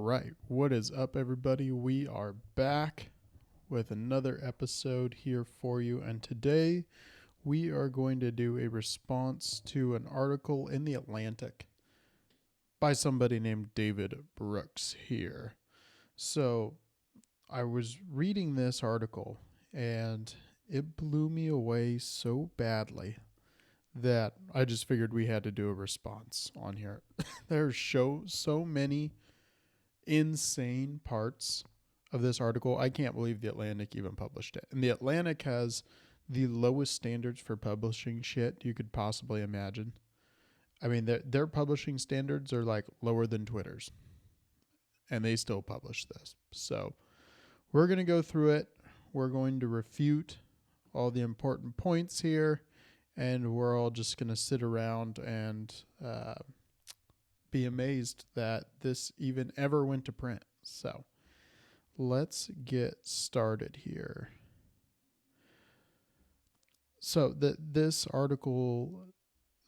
right. What is up, everybody? We are back with another episode here for you. And today we are going to do a response to an article in The Atlantic by somebody named David Brooks here. So I was reading this article and it blew me away so badly that I just figured we had to do a response on here. There's so many insane parts of this article. I can't believe The Atlantic even published it. And The Atlantic has the lowest standards for publishing shit you could possibly imagine. I mean, their publishing standards are like lower than Twitter's. And they still publish this. So we're going to go through it. We're going to refute all the important points here. And we're all just going to sit around and be amazed that this even ever went to print. So let's get started here. So this article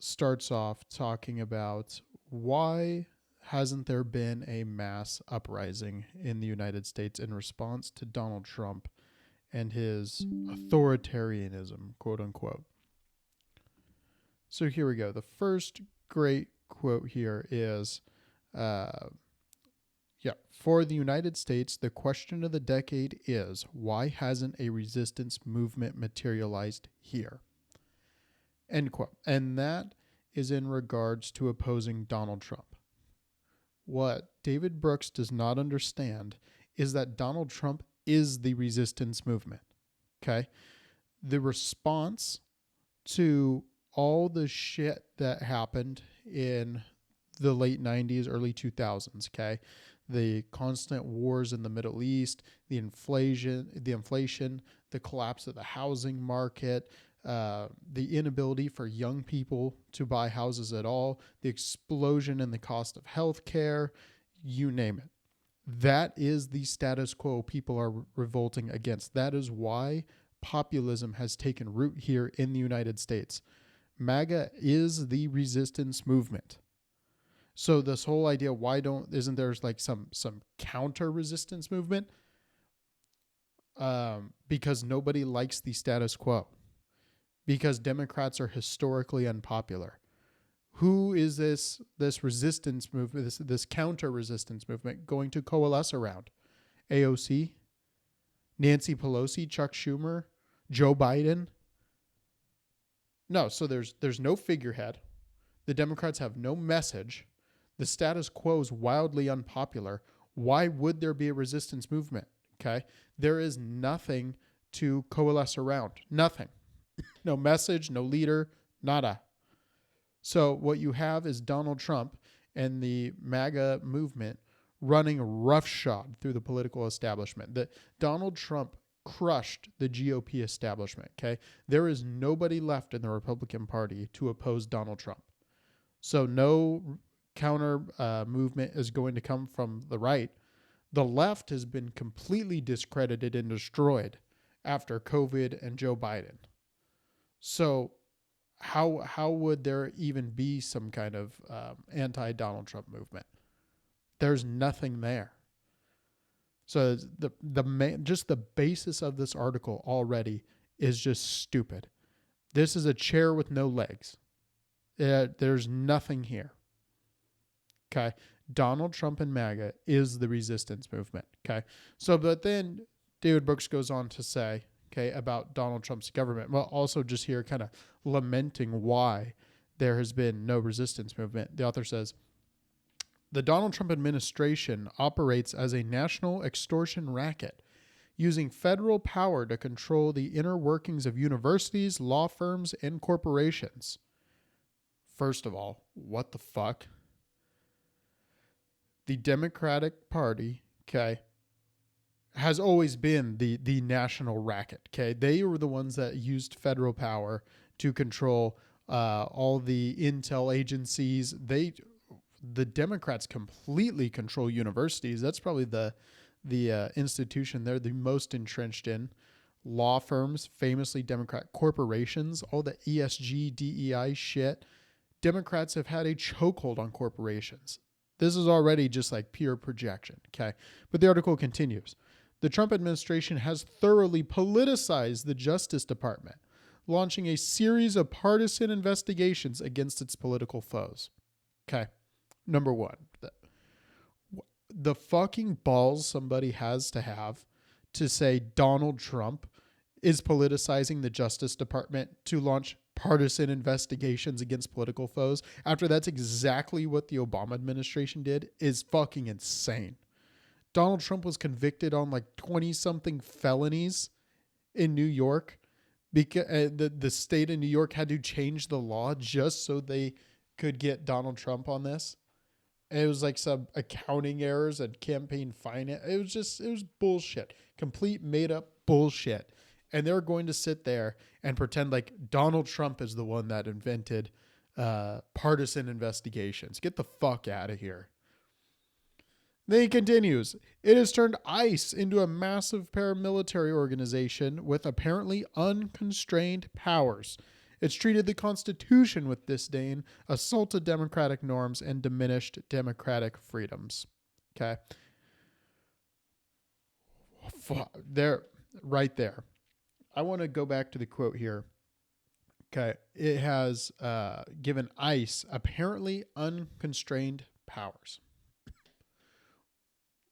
starts off talking about why hasn't there been a mass uprising in the United States in response to Donald Trump and his authoritarianism, quote unquote. So here we go. The first great quote here is, for the United States, the question of the decade is, why hasn't a resistance movement materialized here? End quote. And that is in regards to opposing Donald Trump. What David Brooks does not understand is that Donald Trump is the resistance movement. Okay? The response to all the shit that happened in the late 90s, early 2000s, okay? The constant wars in the Middle East, the inflation, the collapse of the housing market, the inability for young people to buy houses at all, the explosion in the cost of healthcare, you name it. That is the status quo people are revolting against. That is why populism has taken root here in the United States. MAGA is the resistance movement. So this whole idea, isn't there like some counter resistance movement? Because nobody likes the status quo. Because Democrats are historically unpopular. Who is this resistance movement, this counter resistance movement going to coalesce around? AOC? Nancy Pelosi? Chuck Schumer? Joe Biden? No, so there's no figurehead. The Democrats have no message. The status quo is wildly unpopular. Why would there be a resistance movement? Okay? There is nothing to coalesce around. Nothing. No message, no leader, nada. So what you have is Donald Trump and the MAGA movement running roughshod through the political establishment. That Donald Trump crushed the GOP establishment, okay? There is nobody left in the Republican Party to oppose Donald Trump. So no counter movement is going to come from the right. The left has been completely discredited and destroyed after COVID and Joe Biden. So how would there even be some kind of anti-Donald Trump movement? There's nothing there. So just the basis of this article already is just stupid. This is a chair with no legs. There's nothing here. Okay. Donald Trump and MAGA is the resistance movement. Okay. So, but then David Brooks goes on to say, okay, about Donald Trump's government. Well, also just here kind of lamenting why there has been no resistance movement. The author says, the Donald Trump administration operates as a national extortion racket, using federal power to control the inner workings of universities, law firms, and corporations. First of all, what the fuck? The Democratic Party, okay, has always been the national racket, okay? They were the ones that used federal power to control all the intel agencies. The Democrats completely control universities. That's probably the institution they're the most entrenched in. Law firms, famously Democrat corporations, all the ESG, DEI shit. Democrats have had a chokehold on corporations. This is already just like pure projection, okay? But the article continues. The Trump administration has thoroughly politicized the Justice Department, launching a series of partisan investigations against its political foes. Okay, number one, the fucking balls somebody has to say Donald Trump is politicizing the Justice Department to launch partisan investigations against political foes after that's exactly what the Obama administration did is fucking insane. Donald Trump was convicted on like 20 something felonies in New York because the state of New York had to change the law just so they could get Donald Trump on this. And it was like some accounting errors and campaign finance. It was bullshit. Complete made up bullshit. And they're going to sit there and pretend like Donald Trump is the one that invented partisan investigations. Get the fuck out of here. Then he continues, it has turned ICE into a massive paramilitary organization with apparently unconstrained powers. It's treated the Constitution with disdain, assaulted democratic norms, and diminished democratic freedoms. Okay. There, right there. I want to go back to the quote here. Okay. It has given ICE apparently unconstrained powers.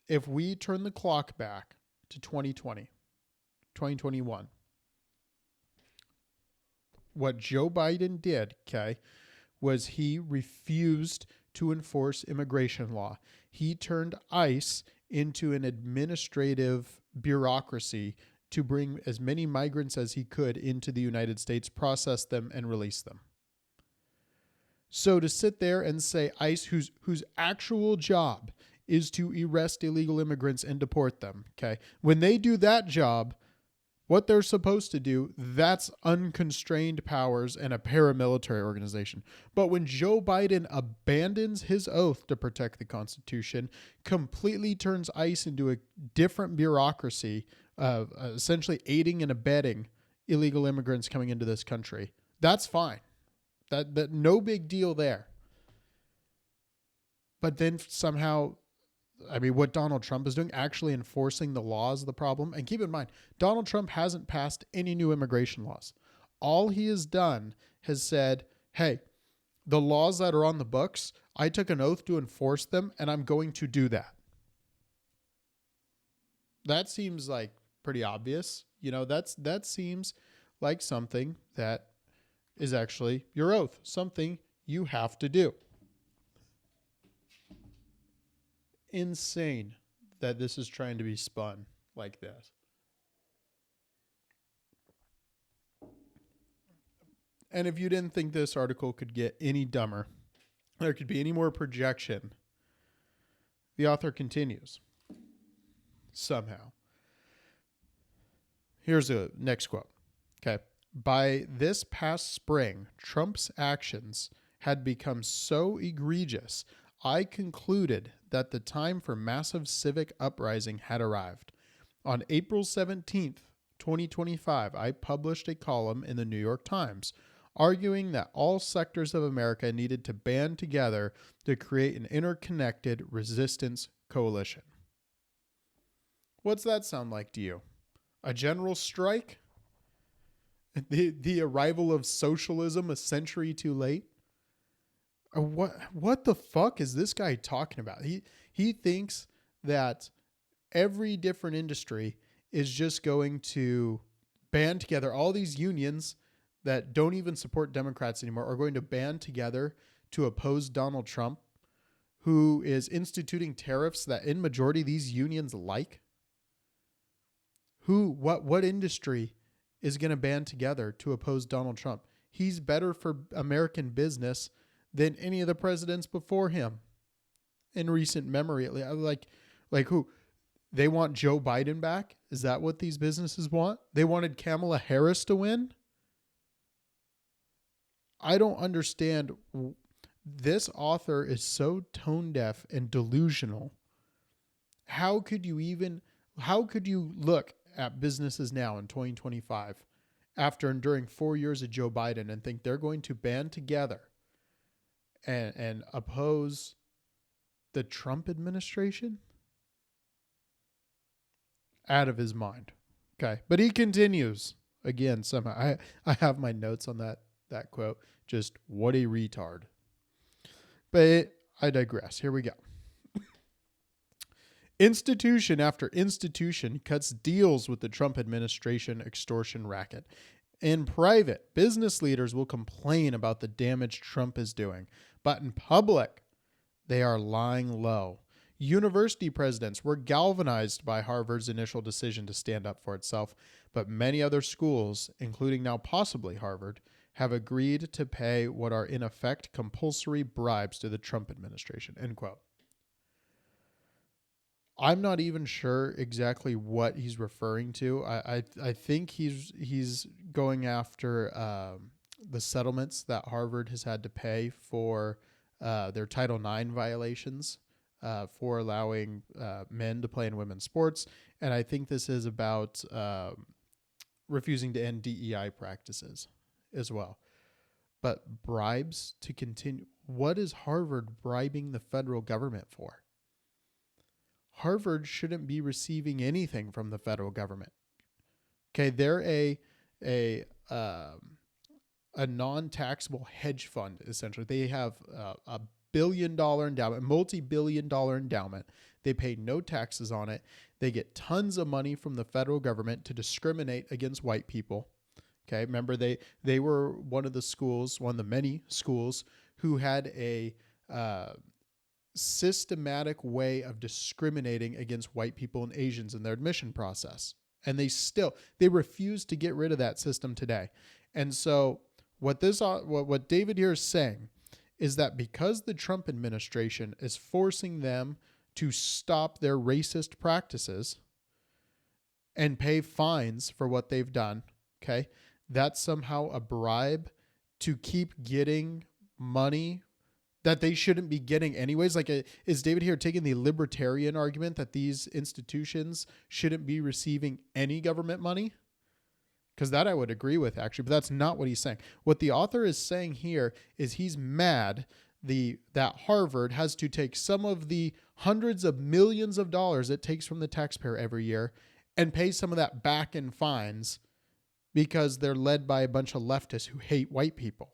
If we turn the clock back to 2021, what Joe Biden did, okay, was he refused to enforce immigration law. He turned ICE into an administrative bureaucracy to bring as many migrants as he could into the United States, process them, and release them. So to sit there and say ICE, whose actual job is to arrest illegal immigrants and deport them, okay? When they do that job, what they're supposed to do, that's unconstrained powers and a paramilitary organization. But when Joe Biden abandons his oath to protect the Constitution, completely turns ICE into a different bureaucracy, essentially aiding and abetting illegal immigrants coming into this country, that's fine. That no big deal there. But then somehow, I mean, what Donald Trump is doing, actually enforcing the laws, the problem. And keep in mind, Donald Trump hasn't passed any new immigration laws. All he has done has said, hey, the laws that are on the books, I took an oath to enforce them, and I'm going to do that. That seems like pretty obvious. You know, that seems like something that is actually your oath, something you have to do. Insane that this is trying to be spun like this. And if you didn't think this article could get any dumber, there could be any more projection, the author continues. Somehow. Here's the next quote. Okay. By this past spring, Trump's actions had become so egregious, I concluded that the time for massive civic uprising had arrived. On April 17th, 2025, I published a column in the New York Times arguing that all sectors of America needed to band together to create an interconnected resistance coalition. What's that sound like to you? A general strike? The arrival of socialism a century too late? Or what the fuck is this guy talking about? He thinks that every different industry is just going to band together. All these unions that don't even support Democrats anymore are going to band together to oppose Donald Trump, who is instituting tariffs that in majority these unions like. What industry is going to band together to oppose Donald Trump? He's better for American business than any of the presidents before him in recent memory. Like who? They want Joe Biden back? Is that what these businesses want? They wanted Kamala Harris to win? I don't understand. This author is so tone deaf and delusional. How could you look at businesses now in 2025 after enduring 4 years of Joe Biden and think they're going to band together and oppose The Trump administration? Out of his mind. Okay. But he continues. Again, somehow I have my notes on that quote. Just what a retard. But I digress. Here we go. Institution after institution cuts deals with the Trump administration extortion racket. In private, business leaders will complain about the damage Trump is doing, but in public, they are lying low. University presidents were galvanized by Harvard's initial decision to stand up for itself, but many other schools, including now possibly Harvard, have agreed to pay what are in effect compulsory bribes to the Trump administration, end quote. I'm not even sure exactly what he's referring to. I think he's going after the settlements that Harvard has had to pay for their Title IX violations for allowing men to play in women's sports. And I think this is about refusing to end DEI practices as well. But bribes to continue. What is Harvard bribing the federal government for? Harvard shouldn't be receiving anything from the federal government. Okay, they're a non-taxable hedge fund, essentially. They have a billion-dollar endowment, multi-billion-dollar endowment. They pay no taxes on it. They get tons of money from the federal government to discriminate against white people. Okay, remember they were one of the many schools who had a systematic way of discriminating against white people and Asians in their admission process. And they refuse to get rid of that system today. And so what David here is saying is that because the Trump administration is forcing them to stop their racist practices and pay fines for what they've done, okay, that's somehow a bribe to keep getting money that they shouldn't be getting anyways. Like, is David here taking the libertarian argument that these institutions shouldn't be receiving any government money? Because that I would agree with, actually, but that's not what he's saying. What the author is saying here is he's mad that Harvard has to take some of the hundreds of millions of dollars it takes from the taxpayer every year and pay some of that back in fines because they're led by a bunch of leftists who hate white people.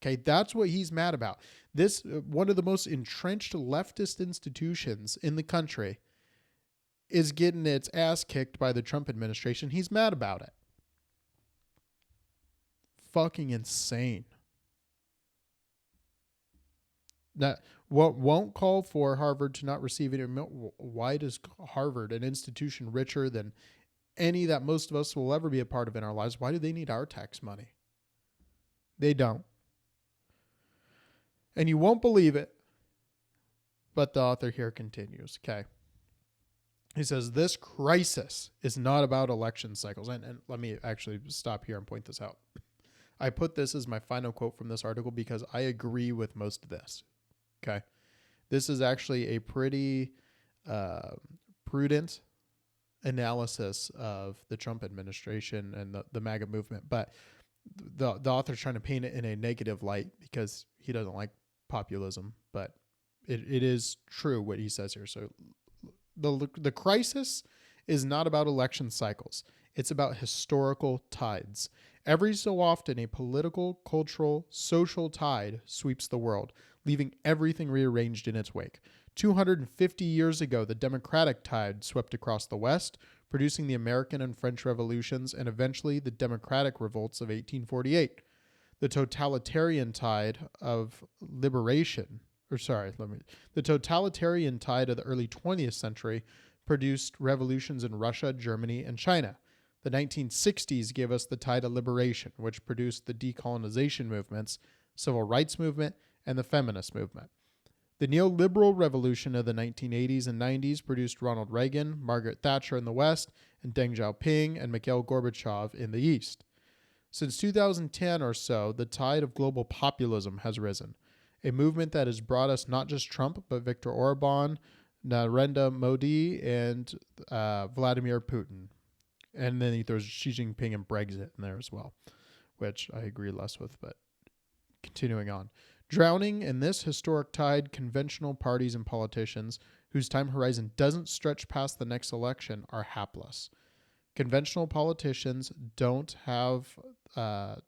Okay, that's what he's mad about. This, one of the most entrenched leftist institutions in the country, is getting its ass kicked by the Trump administration. He's mad about it. Fucking insane. That what won't call for Harvard to not receive any. Why does Harvard, an institution richer than any that most of us will ever be a part of in our lives, why do they need our tax money? They don't. And you won't believe it, but the author here continues. Okay. He says, this crisis is not about election cycles. And let me actually stop here and point this out. I put this as my final quote from this article because I agree with most of this. Okay. This is actually a pretty prudent analysis of the Trump administration and the MAGA movement. But the author's trying to paint it in a negative light because he doesn't like populism, but it is true what he says here. So the crisis is not about election cycles. It's about historical tides. Every so often, a political, cultural, social tide sweeps the world, leaving everything rearranged in its wake. 250 years ago, the democratic tide swept across the West, producing the American and French revolutions and eventually the democratic revolts of 1848. The totalitarian tide of the totalitarian tide of the early 20th century produced revolutions in Russia, Germany, and China. The 1960s gave us the tide of liberation, which produced the decolonization movements, civil rights movement, and the feminist movement. The neoliberal revolution of the 1980s and 90s produced Ronald Reagan, Margaret Thatcher in the West, and Deng Xiaoping and Mikhail Gorbachev in the East. Since 2010 or so, the tide of global populism has risen, a movement that has brought us not just Trump, but Viktor Orbán, Narendra Modi, and Vladimir Putin. And then he throws Xi Jinping and Brexit in there as well, which I agree less with, but continuing on. Drowning in this historic tide, conventional parties and politicians whose time horizon doesn't stretch past the next election are hapless. Conventional politicians don't have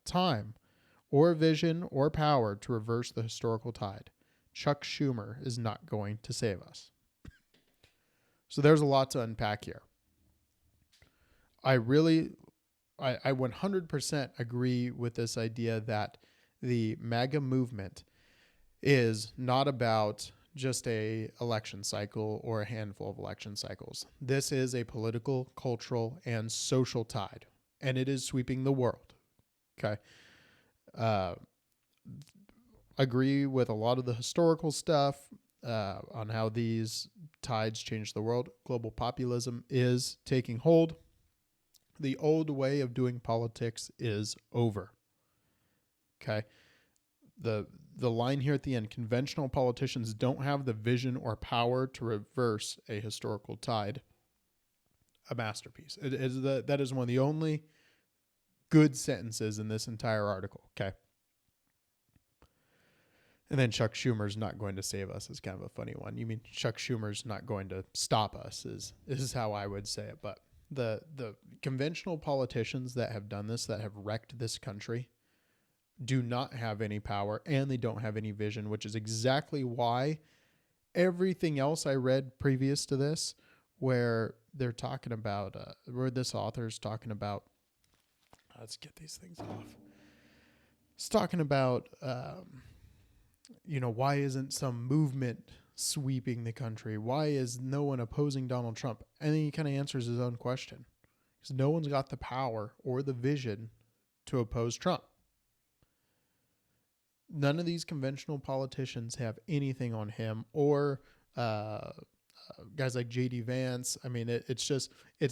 time or vision or power to reverse the historical tide. Chuck Schumer is not going to save us. So there's a lot to unpack here. I 100% agree with this idea that the MAGA movement is not about just a election cycle or a handful of election cycles. This is a political, cultural, and social tide, and it is sweeping the world. Okay. Agree with a lot of the historical stuff on how these tides change the world. Global populism is taking hold. The old way of doing politics is over. Okay. The line here at the end, conventional politicians don't have the vision or power to reverse a historical tide. A masterpiece. That is one of the only good sentences in this entire article. Okay. And then Chuck Schumer's not going to save us is kind of a funny one. You mean Chuck Schumer's not going to stop us is how I would say it. But the conventional politicians that have done this, that have wrecked this country, do not have any power and they don't have any vision, which is exactly why everything else I read previous to this, where they're talking about, where this author's talking about, let's get these things off. It's talking about, why isn't some movement sweeping the country? Why is no one opposing Donald Trump? And then he kind of answers his own question. Because no one's got the power or the vision to oppose Trump. None of these conventional politicians have anything on him or guys like J.D. Vance. I mean, it's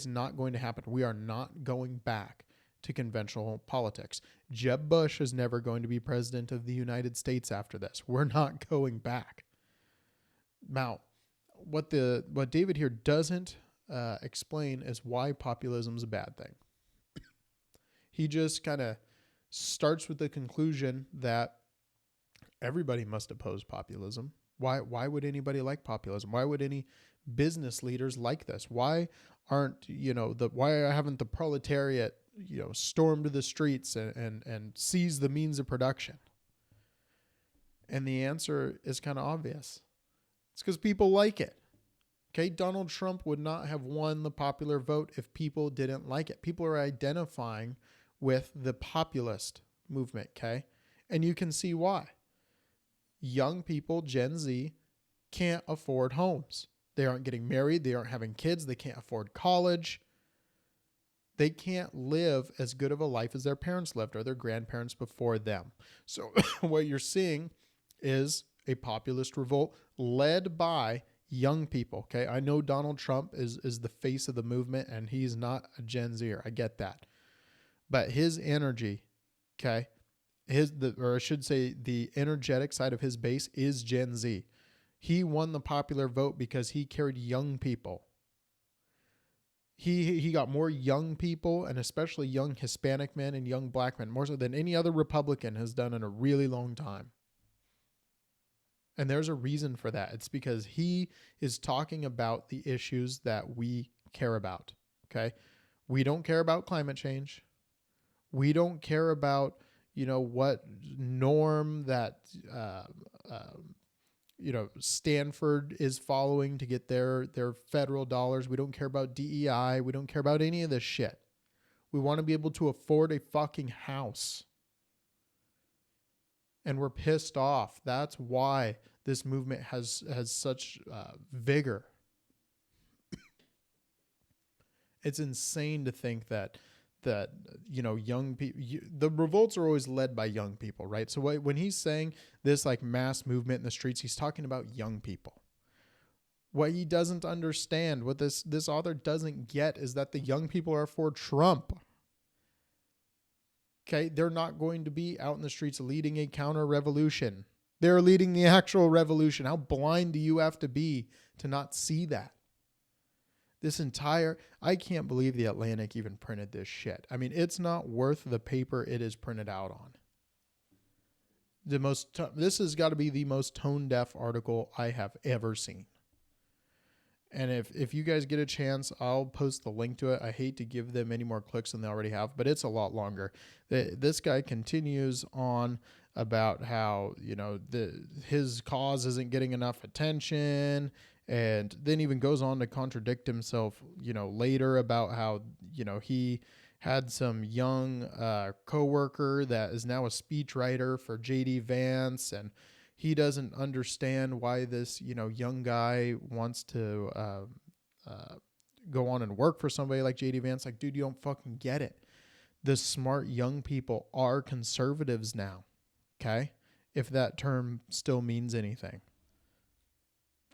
not going to happen. We are not going back to conventional politics. Jeb Bush is never going to be president of the United States after this. We're not going back. Now, what David here doesn't explain is why populism is a bad thing. He just kind of starts with the conclusion that everybody must oppose populism. Why would anybody like populism? Why would any business leaders like this? Why haven't the proletariat, stormed the streets and seized the means of production? And the answer is kind of obvious. It's because people like it. Okay, Donald Trump would not have won the popular vote if people didn't like it. People are identifying with the populist movement, okay? And you can see why. Young people, Gen Z, can't afford homes. They aren't getting married. They aren't having kids. They can't afford college. They can't live as good of a life as their parents lived or their grandparents before them. So what you're seeing is a populist revolt led by young people. Okay. I know Donald Trump is the face of the movement and he's not a Gen Zer. I get that. But his energy, okay, the energetic side of his base is Gen Z. He won the popular vote because he carried young people. He got more young people, and especially young Hispanic men and young black men, more so than any other Republican has done in a really long time. And there's a reason for that. It's because he is talking about the issues that we care about. Okay. We don't care about climate change. We don't care about, what norm that, Stanford is following to get their federal dollars. We don't care about DEI. We don't care about any of this shit. We want to be able to afford a fucking house. And we're pissed off. That's why this movement has such vigor. It's insane to think that young people, the revolts are always led by young people, right? So when he's saying this like mass movement in the streets, he's talking about young people. What he doesn't understand, what this author doesn't get, is that the young people are for Trump. Okay, they're not going to be out in the streets leading a counter-revolution. They're leading the actual revolution. How blind do you have to be to not see that? I can't believe the Atlantic even printed this shit. I mean, it's not worth the paper it is printed out on. This has got to be the most tone deaf article I have ever seen. And if you guys get a chance, I'll post the link to it. I hate to give them any more clicks than they already have, but it's a lot longer. This guy continues on about how, his cause isn't getting enough attention, and then even goes on to contradict himself, later about how, he had some young coworker that is now a speechwriter for JD Vance, and he doesn't understand why this, young guy wants to go on and work for somebody like JD Vance. Like, dude, you don't fucking get it. The smart young people are conservatives now. Okay? If that term still means anything.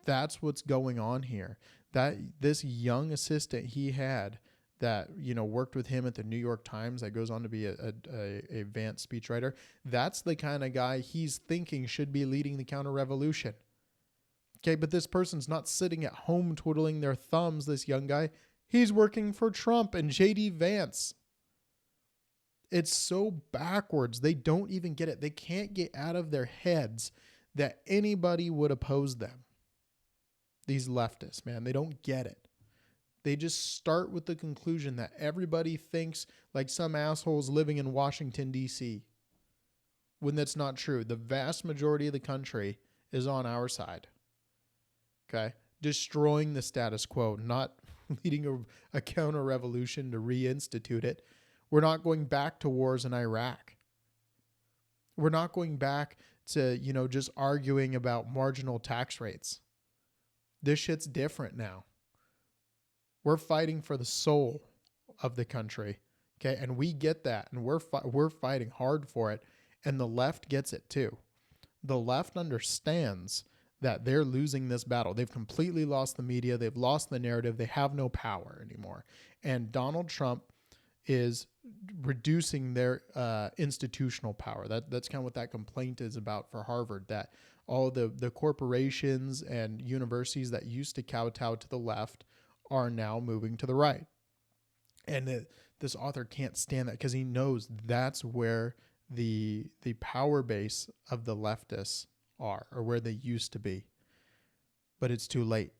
That's what's going on here. That this young assistant he had that, worked with him at the New York Times, that goes on to be a Vance speechwriter. That's the kind of guy he's thinking should be leading the counter-revolution. Okay, but this person's not sitting at home twiddling their thumbs, this young guy. He's working for Trump and JD Vance. It's so backwards. They don't even get it. They can't get out of their heads that anybody would oppose them. These leftists, man, they don't get it. They just start with the conclusion that everybody thinks like some assholes living in Washington, D.C., when that's not true. The vast majority of the country is on our side. Okay? Destroying the status quo, not leading a counter-revolution to reinstitute it. We're not going back to wars in Iraq. We're not going back to, just arguing about marginal tax rates. This shit's different now. We're fighting for the soul of the country, okay? And we get that, and we're fighting hard for it, and the left gets it too. The left understands that they're losing this battle. They've completely lost the media. They've lost the narrative. They have no power anymore. And Donald Trump is reducing their institutional power. That's kind of what that complaint is about for Harvard, that all the corporations and universities that used to kowtow to the left are now moving to the right. And this author can't stand that because he knows that's where the power base of the leftists are, or where they used to be. But it's too late.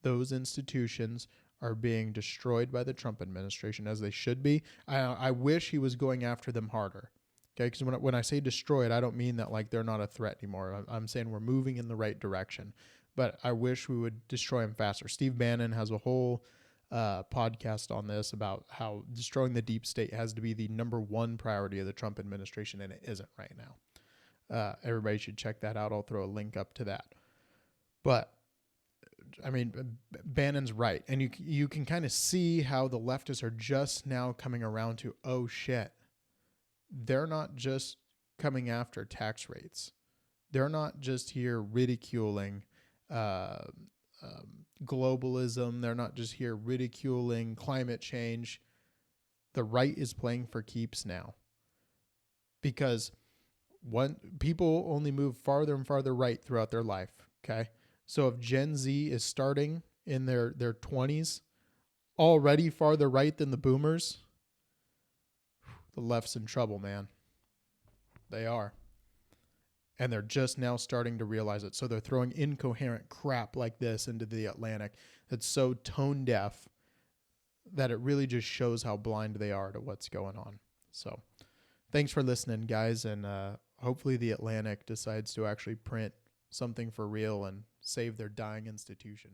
Those institutions are being destroyed by the Trump administration, as they should be. I wish he was going after them harder. Okay, because when I say destroyed, I don't mean that like they're not a threat anymore. I'm saying we're moving in the right direction. But I wish we would destroy them faster. Steve Bannon has a whole podcast on this about how destroying the deep state has to be the number one priority of the Trump administration, and it isn't right now. Everybody should check that out. I'll throw a link up to that. But I mean, Bannon's right. And you can kind of see how the leftists are just now coming around to, oh shit, they're not just coming after tax rates. They're not just here ridiculing globalism. They're not just here ridiculing climate change. The right is playing for keeps now, because people only move farther and farther right throughout their life. Okay. So if Gen Z is starting in their 20s, already farther right than the boomers, the left's in trouble, man. They are. And they're just now starting to realize it. So they're throwing incoherent crap like this into the Atlantic that's so tone deaf that it really just shows how blind they are to what's going on. So thanks for listening, guys. And hopefully the Atlantic decides to actually print something for real and save their dying institution.